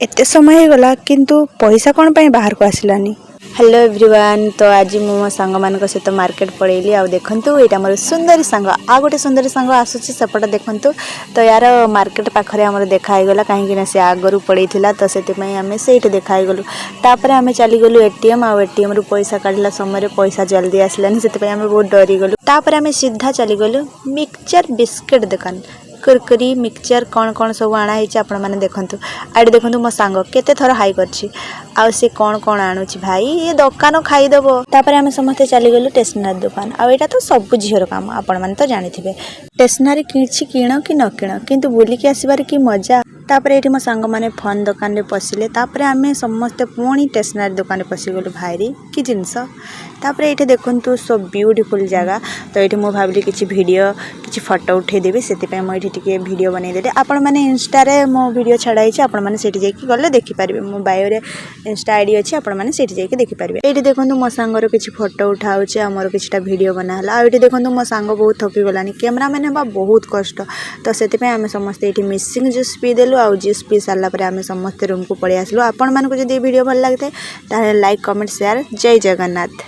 एते समय गला किंतु पैसा कौन पाई बाहर को आसलानी। हेलो एवरीवन, तो आज मो सांग मान सहित मार्केट पड़ेली आ देखंतु एटा मोर सुंदरी सांग आ गोटे सुंदरी सांग आसुची सेपट देखंतु। तो यार मार्केट पाखरे हमर देखाई गला कहीं से आगरू पड़ेला तो से आम से देखाई गलु। तापर आम चली गलु एटीएम आ एटीएम रु पैसा काढ़ला समय पैसा जल्दी आसलानी से आम बहुत डरी गलु। तापर आम सीधा चली गलु मिक्सचर बिस्किट दुकान कुरकुरी मिक्सचर कौन कौन सब आना आपण मैंने देखंतु। आड़े देखंतु मो सांग केते थर हाई करछि आ से कौन कौन आणुछि भाई ये दुकान खाईदेव। तापर आम समस्ते चली गलु स्टेशनरी दुकान आ एटा तो सब झीर काम आपण मैंने तो जानिथिबे। स्टेशनरी किछि किण कि न किण किंतु बुलिकी आसीबार की मजा। तापर एठी मो सांग माने फोन दुकान रे पसिले तापर आमे समस्ते पुणी स्टेशनरी दुकान रे पसि गलु भाई कि जिनस। तापर एठी देखंतु सो ब्यूटीफुल जगह। तो एठी मो भाबली किछि वीडियो किछि फोटो उठे देबी सेति मो एठी टिके वीडियो बनै देले आपण माने इंस्टा रे मो वीडियो छडाई छै आपण माने सेठी जाई गले देखि पारबे। मो बायो रे इंस्टा आईडी अछि आपण माने सेठी जाई देखि पारबे। एठी देखंतु मो सांग रो किछि फोटो उठाउछि हमर किछिटा वीडियो बना हला। एठी देखंतु मो सांग बहुत थकी गलानी कैमरा मैन बा बहुत कष्ट। तो सेति आमे समस्ते एठी मिक्सिंग जूस पी देलु आ जूस पी सारा पर आमे समस्ते रूम को पळि आसलु। आपण मानको जदि वीडियो भल लागते ताहे लाइक कमेंट शेयर। जय जगन्नाथ।